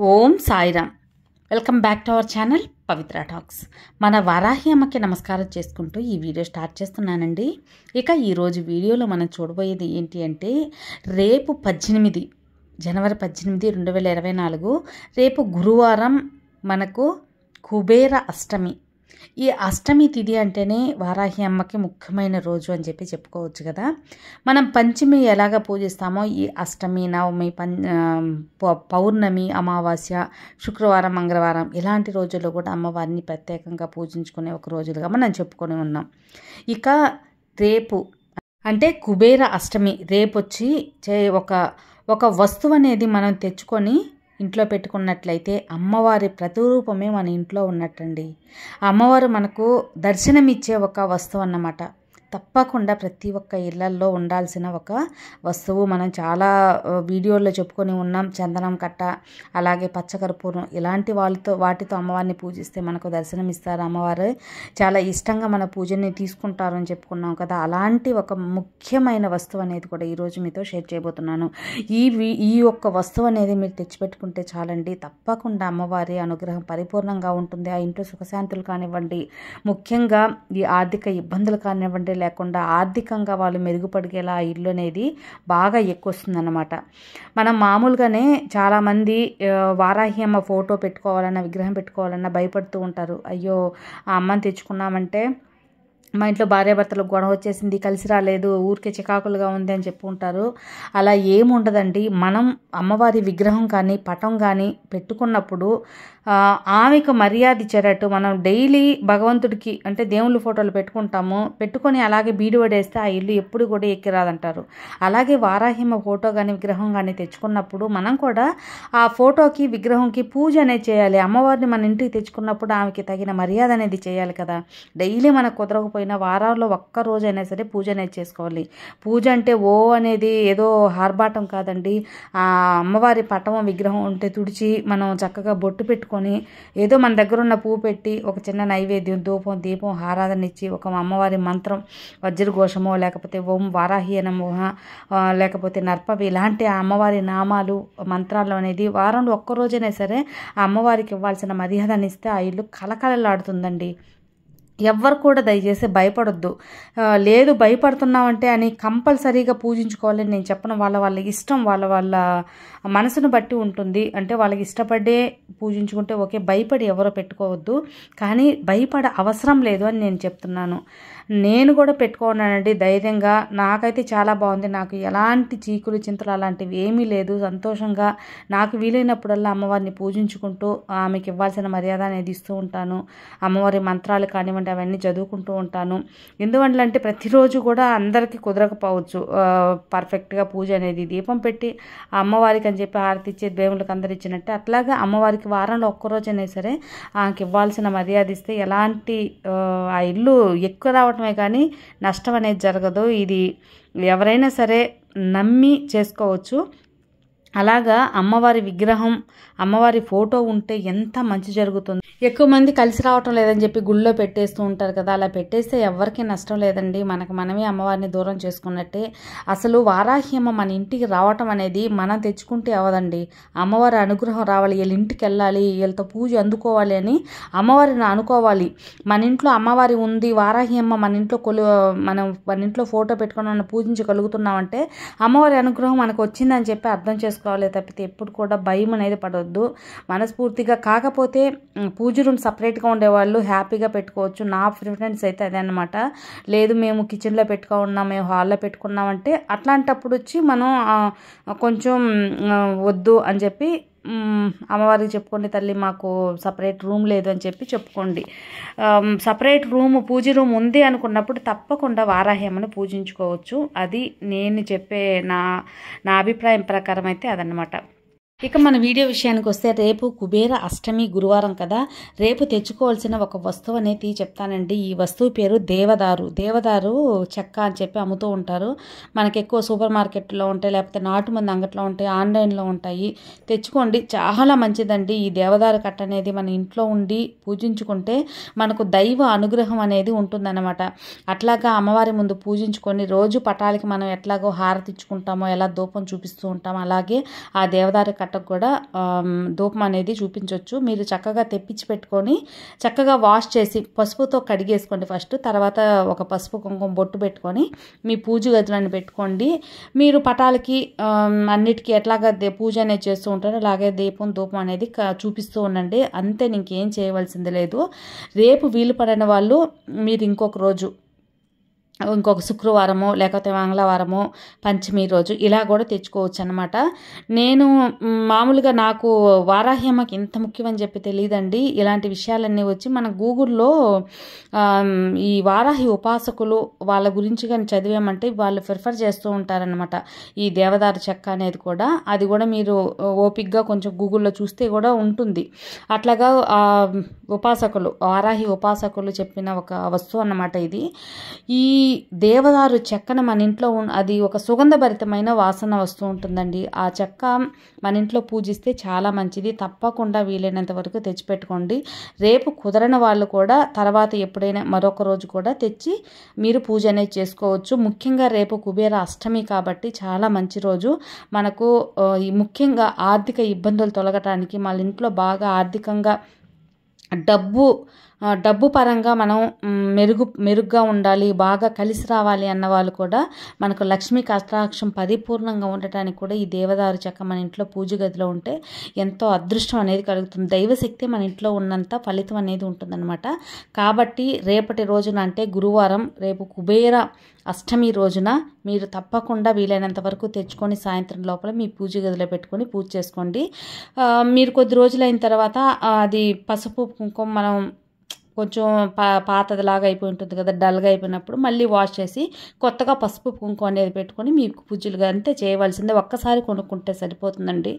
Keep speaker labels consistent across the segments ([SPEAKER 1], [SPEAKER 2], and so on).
[SPEAKER 1] Om Sairam. Welcome back to our channel Pavitra Talks. మన వారాహి అమ్మకి నమస్కారం చేసుకుంటూ ఈ వీడియో స్టార్ట్ చేస్తున్నానండి. ఇక ఈరోజు వీడియోలో మనం చూడబోయేది ఏంటి అంటే, రేపు జనవరి 18, 2024 రేపు గురువారం మనకు కుబేర అష్టమి. ఈ అష్టమి తిథి అంటేనే వారాహి అమ్మకి ముఖ్యమైన రోజు అని చెప్పుకోవచ్చు కదా. మనం పంచమి ఎలాగ పూజిస్తామో ఈ అష్టమి, నవమి, పౌర్ణమి, అమావాస్య, శుక్రవారం, మంగళవారం ఇలాంటి రోజుల్లో కూడా అమ్మవారిని ప్రత్యేకంగా పూజించుకునే ఒక రోజులుగా మనం చెప్పుకొని ఉన్నాం. ఇక రేపు అంటే కుబేర అష్టమి రేపు వచ్చి ఒక వస్తువు అనేది మనం తెచ్చుకొని ఇంట్లో పెట్టుకున్నట్లయితే అమ్మవారి ప్రతిరూపమే మన ఇంట్లో ఉన్నట్టండి. అమ్మవారు మనకు దర్శనమిచ్చే ఒక వస్తువు అన్నమాట. తప్పకుండా ప్రతి ఒక్క ఇళ్లల్లో ఉండాల్సిన ఒక వస్తువు. మనం చాలా వీడియోల్లో చెప్పుకొని ఉన్నాం. చందనం కట్ట, అలాగే పచ్చకర్పూరం ఇలాంటి వాటితో అమ్మవారిని పూజిస్తే మనకు దర్శనమిస్తారు. అమ్మవారు చాలా ఇష్టంగా మన పూజని తీసుకుంటారు అని చెప్పుకున్నాం కదా. అలాంటి ఒక ముఖ్యమైన వస్తువు అనేది కూడా ఈరోజు మీతో షేర్ చేయబోతున్నాను. ఈ ఒక్క వస్తువు అనేది మీరు తెచ్చిపెట్టుకుంటే చాలండి. తప్పకుండా అమ్మవారి అనుగ్రహం పరిపూర్ణంగా ఉంటుంది. ఆ ఇంట్లో సుఖశాంతులు కానివ్వండి, ముఖ్యంగా ఈ ఆర్థిక ఇబ్బందులు కానివ్వండి, లేకుండా ఆర్థికంగా వాళ్ళు మెరుగుపడిగేలా ఆ ఇల్లు అనేది బాగా ఎక్కువ వస్తుందన్నమాట. మనం మామూలుగానే చాలామంది వారాహి అమ్మ ఫోటో పెట్టుకోవాలన్నా, విగ్రహం పెట్టుకోవాలన్నా భయపడుతూ ఉంటారు. అయ్యో ఆ అమ్మని తెచ్చుకున్నామంటే మా ఇంట్లో భార్యాభర్తలకు గొడవ వచ్చేసింది, కలిసి రాలేదు, ఊరికే చికాకులుగా ఉంది అని చెప్పుకుంటారు. అలా ఏముండదండి. మనం అమ్మవారి విగ్రహం కానీ పటం కానీ పెట్టుకున్నప్పుడు ఆమెకు మర్యాద ఇచ్చేటట్టు మనం డైలీ భగవంతుడికి అంటే దేవుళ్ళ ఫోటోలు పెట్టుకొని అలాగే బీడు పడేస్తే ఆ ఇల్లు ఎప్పుడు కూడా ఎక్కిరాదంటారు. అలాగే వారాహిమ ఫోటో కానీ విగ్రహం కానీ తెచ్చుకున్నప్పుడు మనం కూడా ఆ ఫోటోకి విగ్రహంకి పూజ అనేది చేయాలి. అమ్మవారిని మన ఇంటికి తెచ్చుకున్నప్పుడు ఆమెకి తగిన మర్యాద అనేది చేయాలి కదా. డైలీ మనకు కుదరకపోయినా వారాల్లో ఒక్క రోజైనా సరే పూజ అనేది చేసుకోవాలి. పూజ అంటే అనేది ఏదో హార్బాటం కాదండి. ఆ అమ్మవారి పటం విగ్రహం ఉంటే తుడిచి మనం చక్కగా బొట్టు పెట్టుకొని ఏదో మన దగ్గర ఉన్న పువ్వు పెట్టి ఒక చిన్న నైవేద్యం, ధూపం, దీపం, ఆరాధన ఇచ్చి ఒక అమ్మవారి మంత్రం వజ్రఘోషమో లేకపోతే ఓం వారాహి నమః లేకపోతే నర్పవి ఇలాంటి అమ్మవారి నామాలు మంత్రాలు అనేది వారంలో ఒక్కరోజైనా సరే ఆ అమ్మవారికి ఇవ్వాల్సిన మర్యాదను ఇస్తే ఆ ఇల్లు కలకలలాడుతుందండి. ఎవ్వరు కూడా దయచేసి భయపడొద్దు. లేదు భయపడుతున్నామంటే అని కంపల్సరీగా పూజించుకోవాలని నేను చెప్పను. వాళ్ళ ఇష్టం, వాళ్ళ మనసును బట్టి ఉంటుంది. అంటే వాళ్ళకి ఇష్టపడే పూజించుకుంటే ఓకే, భయపడి ఎవరో పెట్టుకోవద్దు. కానీ భయపడ అవసరం లేదు అని నేను చెప్తున్నాను. నేను కూడా పెట్టుకున్నానండి ధైర్యంగా. నాకైతే చాలా బాగుంది. నాకు ఎలాంటి చీకులు చింతలు అలాంటివి ఏమీ లేదు. సంతోషంగా నాకు వీలైనప్పుడల్లా అమ్మవారిని పూజించుకుంటూ ఆమెకి ఇవ్వాల్సిన మర్యాద అనేది ఇస్తూ ఉంటాను. అమ్మవారి మంత్రాలు కానివ్వండి అవన్నీ చదువుకుంటూ ఉంటాను. ఎందువల్లంటే ప్రతిరోజు కూడా అందరికీ కుదరకపోవచ్చు పర్ఫెక్ట్గా పూజ అనేది. దీపం పెట్టి అమ్మవారికి అని చెప్పి హారతి ఇచ్చే దేవుళ్ళకి అందరు ఇచ్చినట్టే అట్లాగా అమ్మవారికి వారంలో ఒక్కరోజైనా సరే ఆమెకి ఇవ్వాల్సిన మర్యాద ఇస్తే ఎలాంటి ఆ ఇల్లు ఎక్కువ రావటమే కానీ నష్టం అనేది జరగదు. ఇది ఎవరైనా సరే నమ్మి చేసుకోవచ్చు. అలాగా అమ్మవారి విగ్రహం, అమ్మవారి ఫోటో ఉంటే ఎంత మంచి జరుగుతుంది. ఎక్కువ మంది కలిసి రావటం లేదని చెప్పి గుళ్ళో పెట్టేస్తూ ఉంటారు కదా. అలా పెట్టేస్తే ఎవరికి నష్టం లేదండి. మనమే అమ్మవారిని దూరం చేసుకున్నట్టే. అసలు వారాహి అమ్మ మన ఇంటికి రావటం అనేది మనం తెచ్చుకుంటే అవదండి. అమ్మవారి అనుగ్రహం రావాలి, వీళ్ళ ఇంటికి వెళ్ళాలి, వీళ్ళతో పూజ అందుకోవాలి అని అమ్మవారిని అనుకోవాలి. మన ఇంట్లో అమ్మవారి ఉంది, వారాహి అమ్మ మన ఇంట్లో ఫోటో పెట్టుకొని మనం పూజించగలుగుతున్నామంటే అమ్మవారి అనుగ్రహం మనకు వచ్చిందని చెప్పి అర్థం చేసుకోవాలి. తప్పితే ఎప్పుడు కూడా భయం అనేది పడవద్దు. మనస్ఫూర్తిగా కాకపోతే పూజ రూమ్ సపరేట్గా ఉండేవాళ్ళు హ్యాపీగా పెట్టుకోవచ్చు. నా ప్రిఫరెన్స్ అయితే అదే అనమాట. లేదు మేము కిచెన్లో పెట్టుకున్నాం, మేము హాల్లో పెట్టుకున్నామంటే అట్లాంటప్పుడు వచ్చి మనం కొంచెం వద్దు అని చెప్పి అమ్మవారికి చెప్పుకోండి, తల్లి మాకు సపరేట్ రూమ్ లేదు అని చెప్పుకోండి. సపరేట్ పూజ రూమ్ ఉంది అనుకున్నప్పుడు తప్పకుండా వారాహి అమ్మని పూజించుకోవచ్చు. అది నేను చెప్పే నా అభిప్రాయం ప్రకారం అయితే అదనమాట. ఇక మన వీడియో విషయానికి వస్తే రేపు కుబేర అష్టమి గురువారం కదా. రేపు తెచ్చుకోవాల్సిన ఒక వస్తువు అనేది చెప్తానండి. ఈ వస్తువు పేరు దేవదారు చెక్క అని చెప్పి అమ్ముతూ ఉంటారు. మనకి ఎక్కువ సూపర్ మార్కెట్లో ఉంటాయి, లేకపోతే నాటు మంది అంగట్లో ఉంటాయి, ఆన్లైన్లో ఉంటాయి. తెచ్చుకోండి, చాలా మంచిదండి. ఈ దేవదారు కట్ట అనేది మన ఇంట్లో ఉండి పూజించుకుంటే మనకు దైవ అనుగ్రహం అనేది ఉంటుందన్నమాట. అట్లాగా అమ్మవారి ముందు పూజించుకొని రోజు పటాలకి మనం ఎట్లాగో హారతి ఇచ్చుకుంటామో, ఎలా ధూపం చూపిస్తూ ఉంటామో అలాగే ఆ దేవదారు కట్ట కట్టకు కూడా ధూపం అనేది చూపించవచ్చు. మీరు చక్కగా తెప్పించి పెట్టుకొని చక్కగా వాష్ చేసి పసుపుతో కడిగేసుకోండి ఫస్ట్. తర్వాత ఒక పసుపు కుంకుమ బొట్టు పెట్టుకొని మీ పూజ గదులను పెట్టుకోండి. మీరు పటాలకి అన్నిటికీ ఎట్లాగా పూజ అనేది చేస్తూ ఉంటారో అలాగే దీపం ధూపం అనేది చూపిస్తూ ఉండండి. అంతే, ఇంకేం చేయవలసింది లేదు. రేపు వీలు పడిన వాళ్ళు మీరు ఇంకొక శుక్రవారము లేకపోతే మంగళవారము పంచమి రోజు ఇలా కూడా తెచ్చుకోవచ్చు అనమాట. నేను మామూలుగా నాకు వారాహ్యమ్మకి ఇంత ముఖ్యమని చెప్పి తెలియదండి. ఇలాంటి విషయాలన్నీ వచ్చి మన గూగుల్లో ఈ వారాహి ఉపాసకులు వాళ్ళ గురించి కానీ చదివామంటే వాళ్ళు ప్రిఫర్ చేస్తూ ఉంటారనమాట ఈ దేవదారు చెక్క అనేది కూడా. అది కూడా మీరు ఓపిక్గా కొంచెం గూగుల్లో చూస్తే కూడా ఉంటుంది. అట్లాగా ఉపాసకులు వారాహి ఉపాసకులు చెప్పిన ఒక వస్తువు అన్నమాట ఇది. ఈ దేవదారు చెక్కను మన ఇంట్లో అది ఒక సుగంధభరితమైన వాసన వస్తూ ఉంటుందండి. ఆ చెక్క మన ఇంట్లో పూజిస్తే చాలా మంచిది. తప్పకుండా వీలైనంత వరకు తెచ్చిపెట్టుకోండి. రేపు కుదరని వాళ్ళు కూడా తర్వాత ఎప్పుడైనా మరొక రోజు కూడా తెచ్చి మీరు పూజ అనేది చేసుకోవచ్చు. ముఖ్యంగా రేపు కుబేర అష్టమి కాబట్టి చాలా మంచి రోజు. మనకు ముఖ్యంగా ఆర్థిక ఇబ్బందులు తొలగటానికి మన ఇంట్లో బాగా ఆర్థికంగా డబ్బు పరంగా మనం మెరుగ్గా ఉండాలి, బాగా కలిసి రావాలి అన్న వాళ్ళు కూడా మనకు లక్ష్మీ కటాక్షం పరిపూర్ణంగా ఉండటానికి కూడా ఈ దేవదారు చెక్క మన ఇంట్లో పూజ గదిలో ఉంటే ఎంతో అదృష్టం అనేది కలుగుతుంది. దైవశక్తి మన ఇంట్లో ఉన్నంత ఫలితం అనేది ఉంటుందన్నమాట. కాబట్టి రేపటి రోజున అంటే గురువారం రేపు కుబేర అష్టమి రోజున మీరు తప్పకుండా వీలైనంత వరకు తెచ్చుకొని సాయంత్రం లోపల మీ పూజ గదిలో పెట్టుకొని పూజ చేసుకోండి. మీరు కొద్ది రోజులైన తర్వాత అది పసుపు కుంకుమ మనం కొంచెం పాతదిలాగా అయిపోయి ఉంటుంది కదా, డల్గా అయిపోయినప్పుడు మళ్ళీ వాష్ చేసి కొత్తగా పసుపు కుంకుమ అనేది పెట్టుకొని మీ పూజలుగా అంతే చేయవలసిందే. ఒక్కసారి కొనుక్కుంటే సరిపోతుందండి.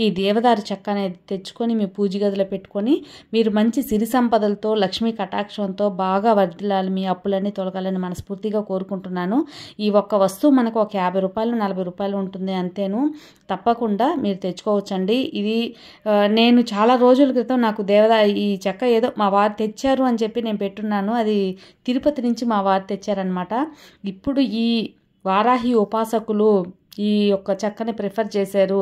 [SPEAKER 1] ఈ దేవదారు చెక్క అనేది తెచ్చుకొని మీ పూజ గదిలో పెట్టుకొని మీరు మంచి సిరి సంపదలతో లక్ష్మీ కటాక్షంతో బాగా వర్ధిల్లాలి, మీ అప్పులన్నీ తొలగాలని మనస్ఫూర్తిగా కోరుకుంటున్నాను. ఈ ఒక్క వస్తువు మనకు ఒక 50 రూపాయలు 40 రూపాయలు ఉంటుంది అంతేను. తప్పకుండా మీరు తెచ్చుకోవచ్చండి. ఇది నేను చాలా రోజుల క్రితం నాకు ఈ చెక్క ఏదో మా వారు తెచ్చారు అని చెప్పి నేను పెట్టున్నాను. అది తిరుపతి నుంచి మా వారు తెచ్చారనమాట. ఇప్పుడు ఈ వారాహి ఉపాసకులు ఈ యొక్క చెక్కని ప్రిఫర్ చేశారు,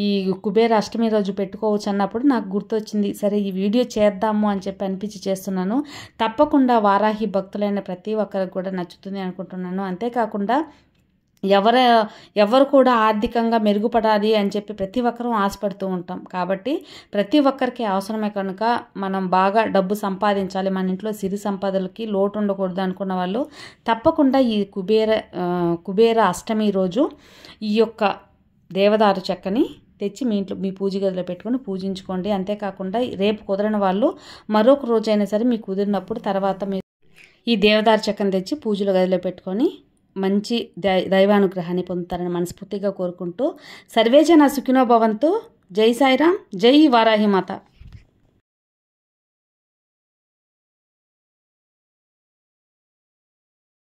[SPEAKER 1] ఈ కుబేర అష్టమి రోజు పెట్టుకోవచ్చు అన్నప్పుడు నాకు గుర్తొచ్చింది, సరే ఈ వీడియో చేద్దాము అని చెప్పి అనిపించి చేస్తున్నాను. తప్పకుండా వారాహి భక్తులైన ప్రతి ఒక్కరికి కూడా నచ్చుతుంది అనుకుంటున్నాను. అంతేకాకుండా ఎవరు కూడా ఆర్థికంగా మెరుగుపడాలి అని చెప్పి ప్రతి ఒక్కరూ ఆశపడుతూ ఉంటాం. కాబట్టి ప్రతి ఒక్కరికి అవసరమే కనుక మనం బాగా డబ్బు సంపాదించాలి, మన ఇంట్లో సిరి సంపదలకి లోటు ఉండకూడదు అనుకున్న వాళ్ళు తప్పకుండా ఈ కుబేర అష్టమి రోజు ఈ యొక్క దేవదారు చెక్కని తెచ్చి మీ ఇంట్లో మీ పూజ గదిలో పెట్టుకొని పూజించుకోండి. అంతేకాకుండా రేపు కుదరని వాళ్ళు మరొక రోజైనా సరే మీకు కుదిరినప్పుడు తర్వాత మీరు ఈ దేవదారు చెక్కని తెచ్చి పూజల గదిలో పెట్టుకొని మంచి దైవానుగ్రహాన్ని పొందుతారని మనస్ఫూర్తిగా కోరుకుంటూ సర్వేజన సుఖినో భవంతు. జై సాయిరాం, జై వారాహి మాత.